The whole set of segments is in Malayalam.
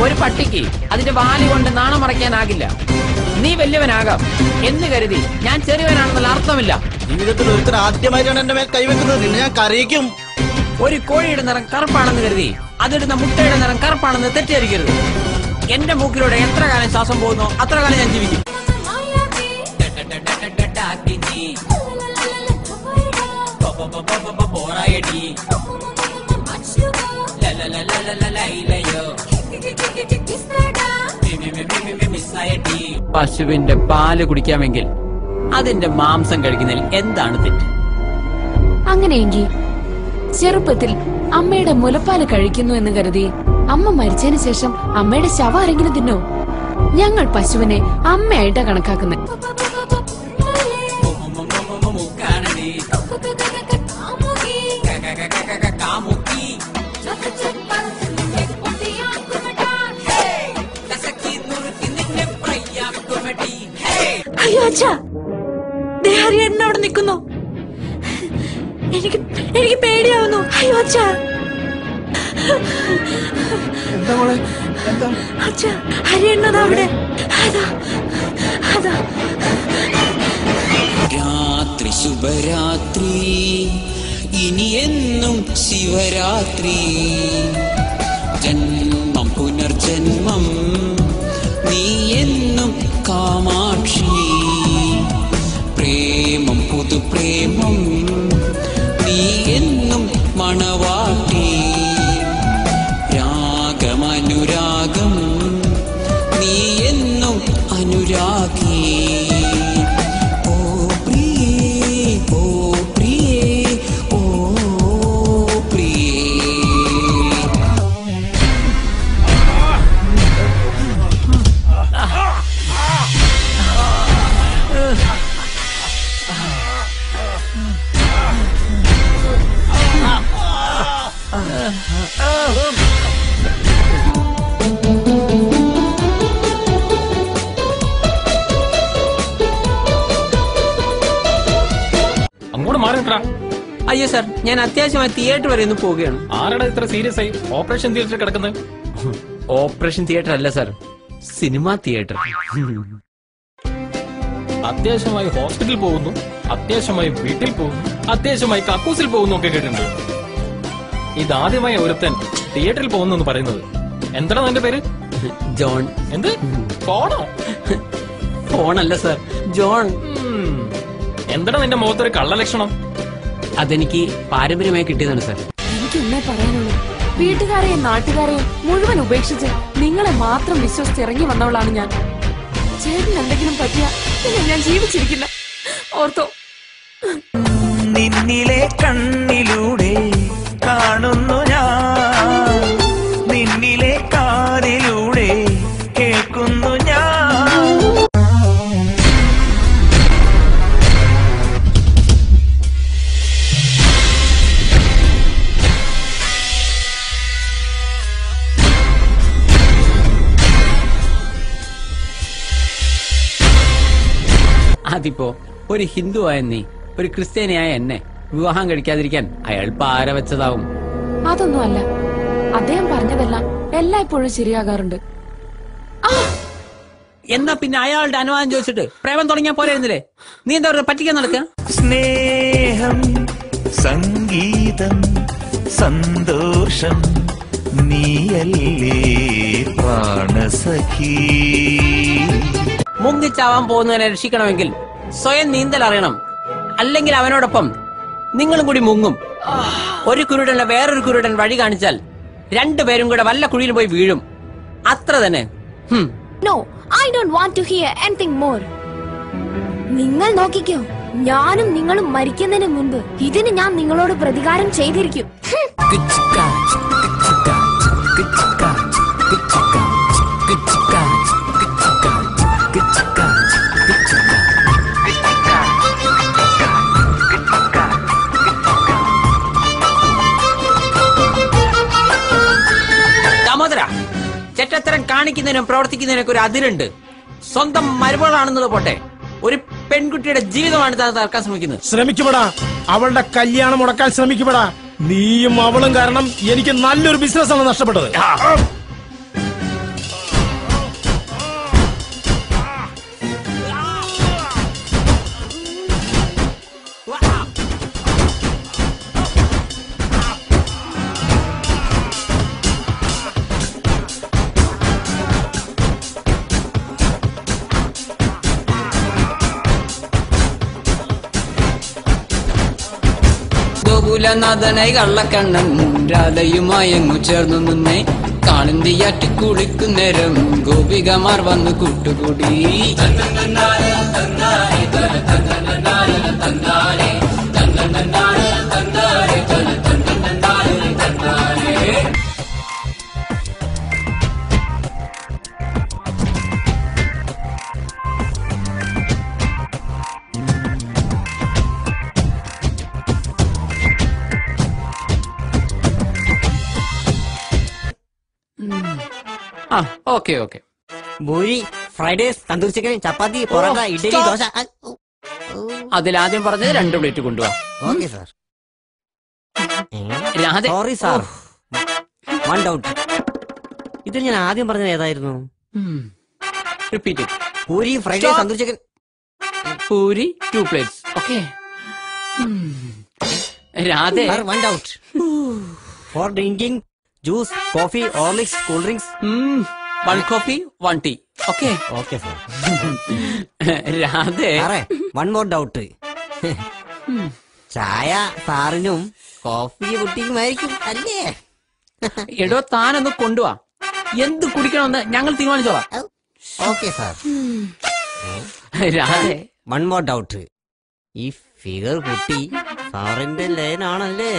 ഒരു പട്ടിക്ക് അതിന്റെ വാലി കൊണ്ട് നാണം മറയ്ക്കാനാകില്ല. നീ വലിയവനാകാം എന്ന് കരുതി ഞാൻ ചെറിയവനാണെന്നുള്ള അർത്ഥമില്ല. ജീവിതത്തിൽ ഒരുത്തർ ആദ്യമായിട്ടാണ് എന്റെ മേൽ കൈവെക്കുന്നത്. നിന്നെ ഞാൻ കരയിക്കും. ഒരു കോഴിയുടെ നിറം കറുപ്പാണെന്ന് കരുതി അതിടുന്ന മുട്ടയുടെ നിറം കറുപ്പാണെന്ന് തെറ്റിദ്ധരിക്കരുത്. എന്റെ മൂക്കിലൂടെ എത്ര കാലം ശ്വാസം പോകുന്നോ അത്ര കാലം ഞാൻ ജീവിക്കും. പശുവിന്റെ പാല് കുടിക്കാമെങ്കിൽ അതിന്റെ മാംസം കഴിക്കുന്നതിൽ എന്താണ് തെറ്റ്? അങ്ങനെയെങ്കിൽ ചെറുപ്പത്തിൽ അമ്മയുടെ മുലപ്പാല് കഴിക്കുന്നു എന്ന് കരുതി അമ്മ മരിച്ചതിന് ശേഷം അമ്മയുടെ ശവം ആരെങ്കിലും തിന്നോ? ഞങ്ങൾ പശുവിനെ അമ്മയായിട്ടാ കണക്കാക്കുന്നത്. അയ്യോ അച്ഛാ, ഹരിയേട്ടൻ അവിടെ നിൽക്കുന്നു. എനിക്ക് പേടിയാവുന്നു. അയ്യോ അച്ഛാ, അച്ഛാ ഹരിയേട്ടൻ അവിടെ. രാത്രി ശുഭരാത്രി, ഇനി എന്നും ശിവരാത്രി. ജന്മം പുനർജന്മം, നീ എന്നും കാമാക്ഷി. പ്രേമം പുതുപ്രേമം, നീ എന്നും മണവാട്ടി. രാഗമനുരാഗം, നീ എന്നും അനുരാഗി. ഓ പ്രിയേ, ഓ പ്രിയേ, ഓ പ്രിയേ. അങ്ങോട്ട് മാറിട്ടാ. അയ്യോ സാർ, ഞാൻ അത്യാവശ്യമായി തിയേറ്റർ വരെ ഒന്ന് പോവുകയാണ്. ആരുടെ ഇത്ര സീരിയസ് ആയി ഓപ്പറേഷൻ തിയേറ്ററിൽ കിടക്കുന്നത്? ഓപ്പറേഷൻ തിയേറ്റർ അല്ല സാർ, സിനിമാ തിയേറ്റർ. അത്യാവശ്യമായി ഹോസ്പിറ്റലിൽ പോകുന്നു, അത്യാവശ്യമായി വീട്ടിൽ പോകുന്നു, അത്യാവശ്യമായി കക്കൂസിൽ പോകുന്നു ഒക്കെ കേട്ടിട്ടുണ്ട്. ഇതാദ്യമായി ഒരുത്തൻ തിയേറ്ററിൽ പോകുന്നു എന്ന് പറയുന്നത്. എന്താണ് നിന്റെ പേര്? ജോൺ. എന്ത് ഫോണോ? ഫോണല്ല സാർ, ജോൺ. എന്താണ് നിന്റെ മുഖത്തൊരു കള്ളലക്ഷണം? അതെനിക്ക് പാരമ്പര്യമായി കിട്ടിയതാണ് സാർ. എനിക്കൊന്നേ പറയാനുള്ളൂ, വീട്ടുകാരെയും നാട്ടുകാരെയും മുഴുവൻ ഉപേക്ഷിച്ച് നിങ്ങളെ മാത്രം വിശ്വസിച്ച് ഇറങ്ങി വന്നവളാണ് ഞാൻ. ചേട്ടന് എന്തെങ്കിലും പറ്റിയ ഞാൻ ജീവിച്ചിരിക്കില്ല, ഓർത്തോ. നിന്നിലെ കണ്ണിലൂടെ കാണുന്നു ഞാൻ, നിന്നിലെ കാതിലൂടെ കേൾക്കുന്നു ഞാൻ. അതിപ്പോ ഒരു ഹിന്ദുവായ നീ ഒരു ക്രിസ്ത്യാനിയായ എന്നെ വിവാഹം കഴിക്കാതിരിക്കാൻ അയാൾ പാര വെച്ചതാവും. അതൊന്നുമല്ല, അദ്ദേഹം പറഞ്ഞതെല്ലാം എല്ലായ്പ്പോഴും ശരിയാകാറുണ്ട്. എന്നാ പിന്നെ അയാളുടെ അനുവാദം ചോദിച്ചിട്ട് പ്രേമം തുടങ്ങിയാ പോരായിരുന്നില്ലേ? നീ എന്താ പറയുക, പറ്റിക്കാൻ നടക്കുക? സ്നേഹം, സംഗീതം, സന്തോഷം, നീയല്ലേ പ്രാണസഖി. മുങ്ങിച്ചാവാൻ പോകുന്നവനെ രക്ഷിക്കണമെങ്കിൽ സ്വയം നീന്തൽ അറിയണം, അല്ലെങ്കിൽ അവനോടൊപ്പം നിങ്ങളും കൂടി മുങ്ങും. ഒരു കുരുടനെ വേറൊരു കുരുടൻ വഴി കാണിച്ചാൽ രണ്ടുപേരും കൂടെ വല്ല കുഴിയിൽ പോയി വീഴും. അത്ര തന്നെ. No, I don't want to hear anything more. നിങ്ങൾ നോക്കിക്കോ, ഞാനും നിങ്ങളും മരിക്കുന്നതിന് മുൻപ് ഇതിന് ഞാൻ നിങ്ങളോട് പ്രതികാരം ചെയ്തിരിക്കും. ചെറ്റത്തരം കാണിക്കുന്നതിനും പ്രവർത്തിക്കുന്നതിനൊക്കെ ഒരു അതിരുണ്ട്. സ്വന്തം മരുമകളാണെന്നത് പോട്ടെ, ഒരു പെൺകുട്ടിയുടെ ജീവിതമാണ് താൻ തകർക്കാൻ ശ്രമിക്കുന്നത്. ശ്രമിക്കുപെടാ, അവളുടെ കല്യാണം മുടക്കാൻ ശ്രമിക്കുപെടാ. നീയും അവളും കാരണം എനിക്ക് നല്ലൊരു ബിസിനസ്സാണ് നഷ്ടപ്പെട്ടത്. ഗോകുലനാഥനായി കള്ളക്കണ്ണൻ രാധയുമായങ്ങു ചേർന്നു നിന്നേ കാളിന്തിയാറ്റി കുളിക്കുന്നേരം ഗോപികമാർ വന്നു കൂട്ടുകൂടി. Okay okay. Puri, fried rice, tandoor chicken, chapati, parotta, idli, dosa. അതിലാദ്യം പറഞ്ഞത് 2 പ്ലേറ്റ് കൊണ്ടുപോവാ. Okay sir. Sorry sir, one doubt. ഇത് ഞാൻ ആദ്യം പറഞ്ഞത് ഏതായിരുന്നു? Repeat. Puri, fried rice, tandoor chicken. Puri 2 plates. Okay. Radhe, one doubt. For drinking juice, coffee, Horlicks, cool drinks. 1 coffee 1 tea. Okay okay sir. Radhe, one more doubt. ചായ സാറിനും കോഫി കുട്ടിക്കുമായിരിക്കും അല്ലേ? എടോ താനൊന്ന് കൊണ്ടുവാ. എന്ത് കുടിക്കണമെന്ന് ഞങ്ങൾ തീരുമാനിച്ചോളാം. Okay sir. Radhe, one more doubt. ഈ ഫിഗർ കുട്ടി സാറിന്റെ ലൈനാണല്ലേ?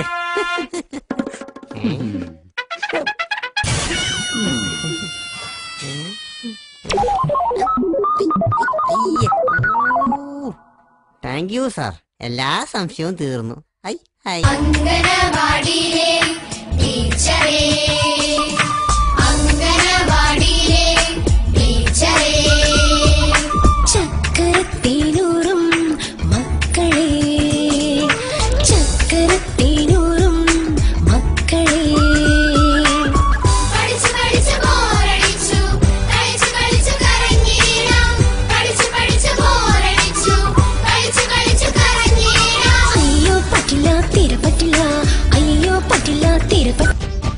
താങ്ക് യു സാർ, എല്ലാ സംശയവും തീർന്നു. അംഗനവാടിയിലെ ടീച്ചറേ, അംഗനവാടിയിലെ ടീച്ചറേ, ചക്കരത്തേനൂറും മക്കളെ, ചക്കരത്തേനൂറും മക്കളെ. പഠിച്ചു പഠിച്ചു ബോറടിച്ചു, കളിച്ചു കളിച്ചു കരഞ്ഞീരാം. പഠിച്ചു പഠിച്ചു ബോറടിച്ചു, കളിച്ചു കളിച്ചു കരഞ്ഞീരാം. അയ്യോ പറ്റില്ല, തീരെ പറ്റില്ല, അയ്യോ പറ്റില്ല, തീരെ പറ്റില്ല.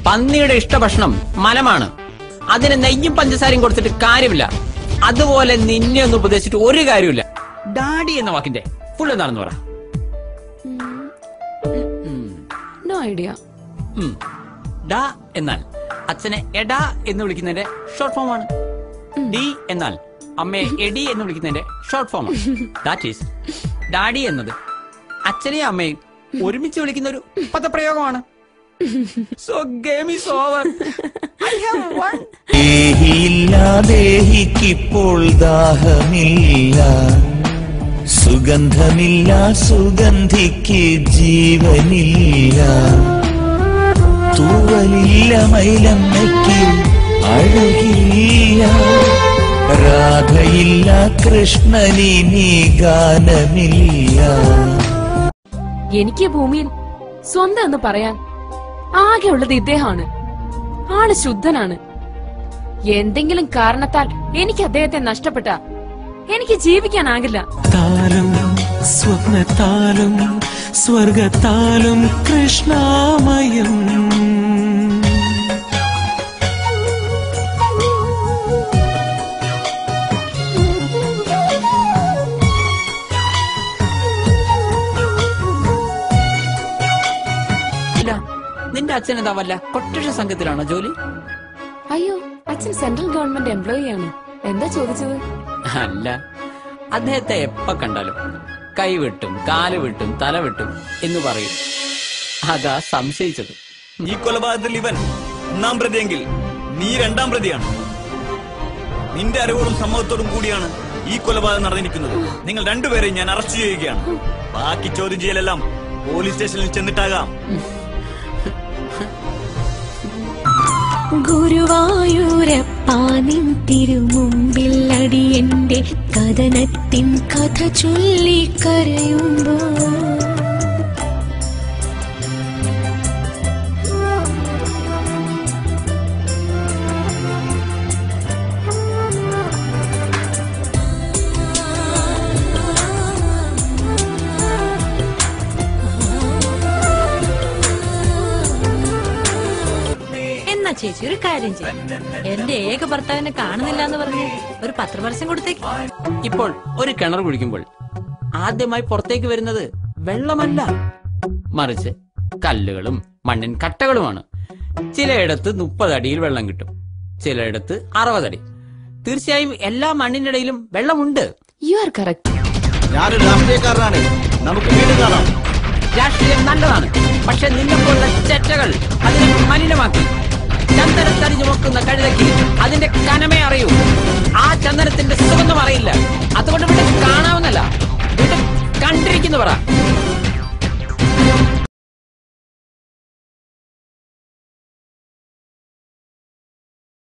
പന്നിയുടെ ഇഷ്ടഭക്ഷണം മലമാണ്. അതിന് നെയ്യും പഞ്ചസാരയും കൊടുത്തിട്ട് കാര്യമില്ല. അതുപോലെ നിന്നെ ഒന്ന് ഉപദേശിച്ചിട്ട് ഒരു കാര്യമില്ല. ഡാഡി എന്ന വാക്കിന്റെ ഫുൾ എന്താണെന്ന് പറ. No idea. ഡാ എന്നാൽ അച്ഛനെ എടാ എന്ന് വിളിക്കുന്നതിന്റെ ഷോർട്ട് ഫോം ആണ്. ഡി എന്നാൽ അമ്മയെ എടി എന്ന് വിളിക്കുന്നതിന്റെ ഷോർട്ട് ഫോം ആണ്. ദാറ്റ് ഈസ് ഡാഡി എന്നത് അച്ഛനെയും അമ്മയും ഒരുമിച്ച് വിളിക്കുന്ന ഒരു പദപ്രയോഗമാണ്. So game is over. I have one. ദേഹിക്കിപ്പോൾ ദാഹമില്ല, സുഗന്ധമില്ല, സുഗന്ധിക്ക് ജീവനില്ല, തൂവലില്ല, മൈലമ്മയ്ക്ക് അഴകില്ല, രാധയില്ല, കൃഷ്ണനിനി ഗാനമില്ല. എനിക്ക് ഭൂമിയിൽ സ്വന്തം എന്ന് പറയാൻ ആകെയുള്ളത് ഇദ്ദേഹമാണ്. ആള് ശുദ്ധനാണ്. എന്തെങ്കിലും കാരണത്താൽ എനിക്ക് അദ്ദേഹത്തെ നഷ്ടപ്പെട്ട എനിക്ക് ജീവിക്കാനാകില്ല. താലും സ്വപ്നത്താലും സ്വർഗത്താലും കൃഷ്ണാമയം. നിന്റെ അച്ഛൻ എന്താ വല്ല കൊട്ടേഷൻ സംഘത്തിലാണോ ജോലി? അയ്യോ, അച്ഛൻ സെൻട്രൽ ഗവൺമെന്റ് എംപ്ലോയി ആണ്. എന്താ ചോദിച്ചത്? അല്ല, അദ്ദേഹത്തെ എപ്പ കണ്ടാലും കൈവിട്ടും കാല് വിട്ടും തല വിട്ടും എന്ന് പറയും. അതാ സംശയിച്ചത്. ഈ കൊലപാതകത്തിൽ ഇവൻ 1-ാം പ്രതിയെങ്കിൽ നീ 2-ാം പ്രതിയാണ്. നിന്റെ അറിവോടും സമ്മതത്തോടും കൂടിയാണ് ഈ കൊലപാതകം നടന്നിരിക്കുന്നത്. നിങ്ങൾ രണ്ടുപേരെയും ഞാൻ അറസ്റ്റ് ചെയ്യുകയാണ്. ബാക്കി ചോദ്യം ചെയ്യലെല്ലാം പോലീസ് സ്റ്റേഷനിൽ ചെന്നിട്ടാകാം. ഗുരുവായൂരപ്പാ നിൻ തിരുമുമ്പിൽ അടിയന്റെ കഥനത്തിൻ കഥ ചൊല്ലി കരയുമ്പോ ചേച്ചി ഒരു കാര്യം ചെയ്യും, എന്റെ ഏക ഭർത്താവിനെ കാണുന്നില്ല എന്ന് പറഞ്ഞ് ഒരു പത്രപരസ്യം കൊടുത്തേക്ക്. ഇപ്പോൾ ഒരു കിണർ കുഴിക്കുമ്പോൾ ആദ്യമായി പുറത്തേക്ക് വരുന്നത് വെള്ളമല്ല, മറിച്ച് കല്ലുകളും മണ്ണിൻ കട്ടകളുമാണ്. ചിലയിടത്ത് 30 അടിയിൽ വെള്ളം കിട്ടും, ചിലയിടത്ത് 60 അടി. തീർച്ചയായും എല്ലാ മണ്ണിനിടയിലും വെള്ളമുണ്ട്. You are correct. ഞാനൊരു രാഷ്ട്രീയക്കാരനാണ്, നമുക്ക് വീണ്ടും കാണാം. രാഷ്ട്രീയം നല്ലതാണ്, പക്ഷെ നിന്നെപ്പോലുള്ള ചെറ്റകൾ അതിനെ മലിനമാക്കി. ചന്ദനത്തരിഞ്ഞു നോക്കുന്ന കഴുതയ്ക്ക് അതിന്റെ കനമേ അറിയൂ, ആ ചന്ദനത്തിന്റെ സുഗന്ധം അറിയില്ല. അതുകൊണ്ട് ഇവിടെ കാണാവുന്നല്ല, ഇവിടെ കണ്ടിരിക്കുന്നു പറ.